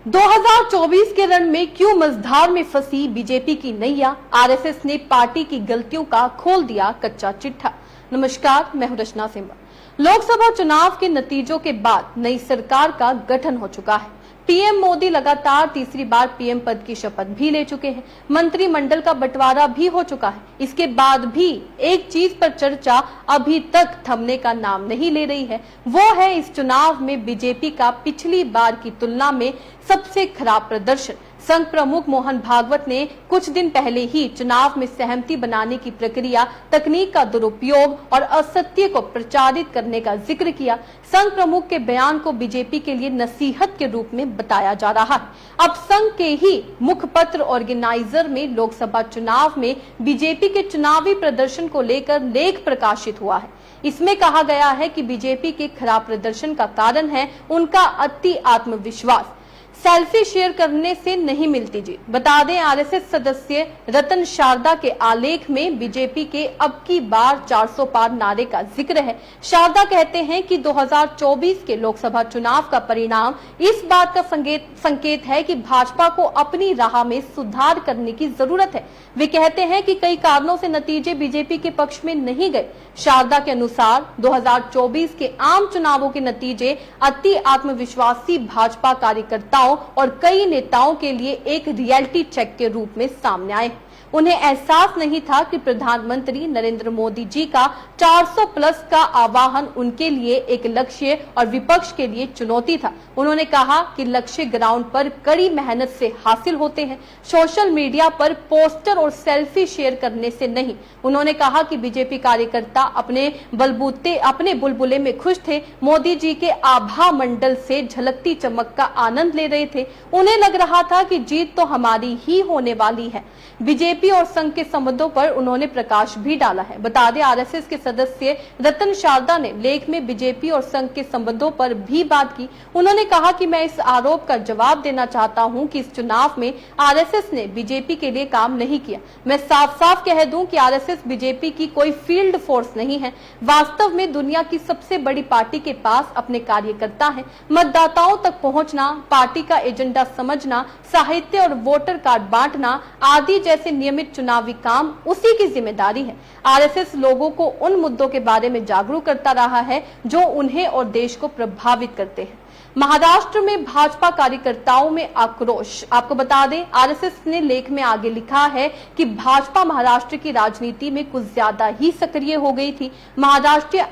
2024 के रण में क्यों मझधार में फंसी बीजेपी की नैया, आरएसएस ने पार्टी की गलतियों का खोल दिया कच्चा चिट्ठा। नमस्कार, मैं हूं रचना सिंबा। लोकसभा चुनाव के नतीजों के बाद नई सरकार का गठन हो चुका है। पीएम मोदी लगातार तीसरी बार पीएम पद की शपथ भी ले चुके हैं। मंत्रिमंडल का बंटवारा भी हो चुका है। इसके बाद भी एक चीज पर चर्चा अभी तक थमने का नाम नहीं ले रही है, वो है इस चुनाव में बीजेपी का पिछली बार की तुलना में सबसे खराब प्रदर्शन। संघ प्रमुख मोहन भागवत ने कुछ दिन पहले ही चुनाव में सहमति बनाने की प्रक्रिया, तकनीक का दुरुपयोग और असत्य को प्रचारित करने का जिक्र किया। संघ प्रमुख के बयान को बीजेपी के लिए नसीहत के रूप में बताया जा रहा है। अब संघ के ही मुखपत्र ऑर्गेनाइजर में लोकसभा चुनाव में बीजेपी के चुनावी प्रदर्शन को लेकर लेख प्रकाशित हुआ है। इसमें कहा गया है कि बीजेपी के खराब प्रदर्शन का कारण है उनका अति आत्मविश्वास। सेल्फी शेयर करने से नहीं मिलती जीत। बता दें, आरएसएस सदस्य रतन शारदा के आलेख में बीजेपी के अब की बार 400 पार नारे का जिक्र है। शारदा कहते हैं कि 2024 के लोकसभा चुनाव का परिणाम इस बात का संकेत है कि भाजपा को अपनी राह में सुधार करने की जरूरत है। वे कहते हैं कि कई कारणों से नतीजे बीजेपी के पक्ष में नहीं गए। शारदा के अनुसार 2024 के आम चुनावों के नतीजे अति आत्मविश्वासी भाजपा कार्यकर्ताओं और कई नेताओं के लिए एक रियलिटी चेक के रूप में सामने आए। उन्हें एहसास नहीं था कि प्रधानमंत्री नरेंद्र मोदी जी का 400 प्लस का आह्वान उनके लिए एक लक्ष्य और विपक्ष के लिए चुनौती था। उन्होंने कहा कि लक्ष्य ग्राउंड पर कड़ी मेहनत से हासिल होते हैं, सोशल मीडिया पर पोस्टर और सेल्फी शेयर करने से नहीं। उन्होंने कहा कि बीजेपी कार्यकर्ता अपने बुलबुले में खुश थे, मोदी जी के आभा मंडल से झलकती चमक का आनंद ले रहे थे। उन्हें लग रहा था कि जीत तो हमारी ही होने वाली है। बीजेपी और संघ के संबंधों पर उन्होंने प्रकाश भी डाला है। बता दें, आरएसएस के सदस्य रतन शारदा ने लेख में बीजेपी और संघ के संबंधों पर भी बात की। उन्होंने कहा कि मैं इस आरोप का जवाब देना चाहता हूं कि इस चुनाव में आरएसएस ने बीजेपी के लिए काम नहीं किया। मैं साफ साफ कह दूं कि आरएसएस बीजेपी की कोई फील्ड फोर्स नहीं है। वास्तव में दुनिया की सबसे बड़ी पार्टी के पास अपने कार्यकर्ता हैं। मतदाताओं तक पहुंचना, पार्टी का एजेंडा समझना, साहित्य और वोटर कार्ड बांटना आदि जैसे नियमित चुनावी काम उसी की जिम्मेदारी है। आरएसएस लोगों को उन मुद्दों के बारे में जागरूक करता रहा है जो उन्हें और देश को प्रभावित करते हैं। महाराष्ट्र में भाजपा कार्यकर्ताओं में आक्रोश। आपको बता दें, आरएसएस ने लेख में आगे लिखा है कि भाजपा महाराष्ट्र की राजनीति में कुछ ज्यादा ही सक्रिय हो गई थी। महाराष्ट्र में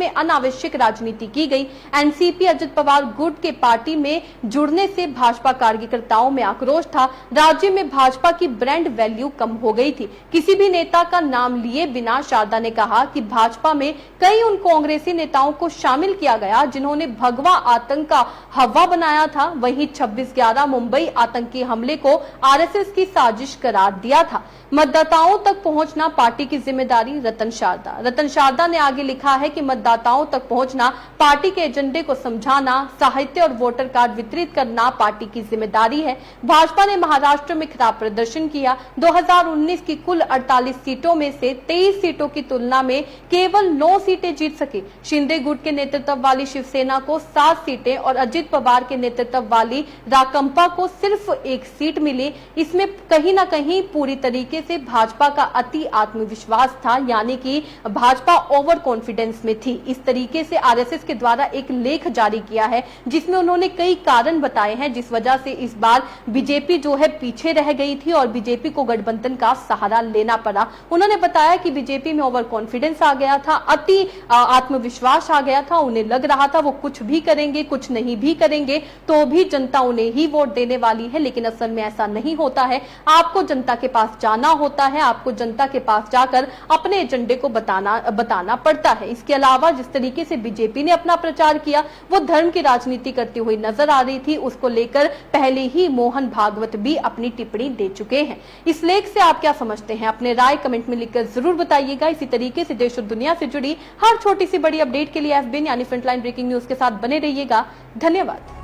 अनावश्यक राजनीति की गई। एनसीपी अजित पवार गुट के पार्टी में जुड़ने से भाजपा कार्यकर्ताओं में आक्रोश था। राज्य में भाजपा की ब्रांड वैल्यू कम हो गई थी। किसी भी नेता का नाम लिए बिना शारदा ने कहा कि भाजपा में कई उन कांग्रेसी नेताओं को शामिल किया गया जिन्होंने भगवा आतंक का हवा बनाया था। वहीं 26/11 मुंबई आतंकी हमले को आरएसएस की साजिश करार दिया था। मतदाताओं तक पहुंचना पार्टी की जिम्मेदारी, रतन शारदा ने आगे लिखा है कि मतदाताओं तक पहुंचना, पार्टी के एजेंडे को समझाना, साहित्य और वोटर कार्ड वितरित करना पार्टी की जिम्मेदारी है। भाजपा ने महाराष्ट्र में खराब प्रदर्शन किया। 2019 की कुल 48 सीटों में से 23 सीटों की तुलना में केवल 9 सीटें जीत सके। शिंदे गुट के नेतृत्व वाली शिवसेना को 7 सीटें और अजित पवार के नेतृत्व वाली राकंपा को सिर्फ 1 सीट मिली। इसमें कहीं ना कहीं पूरी तरीके से भाजपा का अति आत्मविश्वास था, यानी कि भाजपा ओवर कॉन्फिडेंस में थी। इस तरीके से आरएसएस के द्वारा एक लेख जारी किया है जिसमें उन्होंने कई कारण बताए हैं जिस वजह से इस बार बीजेपी जो है पीछे रह गई थी और बीजेपी को गठबंधन का सहारा लेना पड़ा। उन्होंने बताया कि बीजेपी में ओवर कॉन्फिडेंस आ गया था, अति आत्मविश्वास आ गया था। उन्हें लग रहा था वो कुछ भी करेंगे, कुछ नहीं भी करेंगे तो भी जनता उन्हें ही वोट देने वाली है, लेकिन असल में ऐसा नहीं होता है। आपको जनता के पास जाना होता है, आपको जनता के पास जाकर अपने एजेंडे को बताना पड़ता है। इसके अलावा जिस तरीके से बीजेपी ने अपना प्रचार किया वो धर्म की राजनीति करती हुई नजर आ रही थी, उसको लेकर पहले ही मोहन भागवत भी अपनी टिप्पणी दे चुके हैं। इस लेख से आप क्या समझते हैं? अपने राय कमेंट में लिखकर जरूर बताइएगा। इसी तरीके से देश और दुनिया से जुड़ी हर छोटी सी बड़ी अपडेट के लिए FBN यानी फ्रंटलाइन ब्रेकिंग न्यूज के साथ बने रहिएगा। धन्यवाद।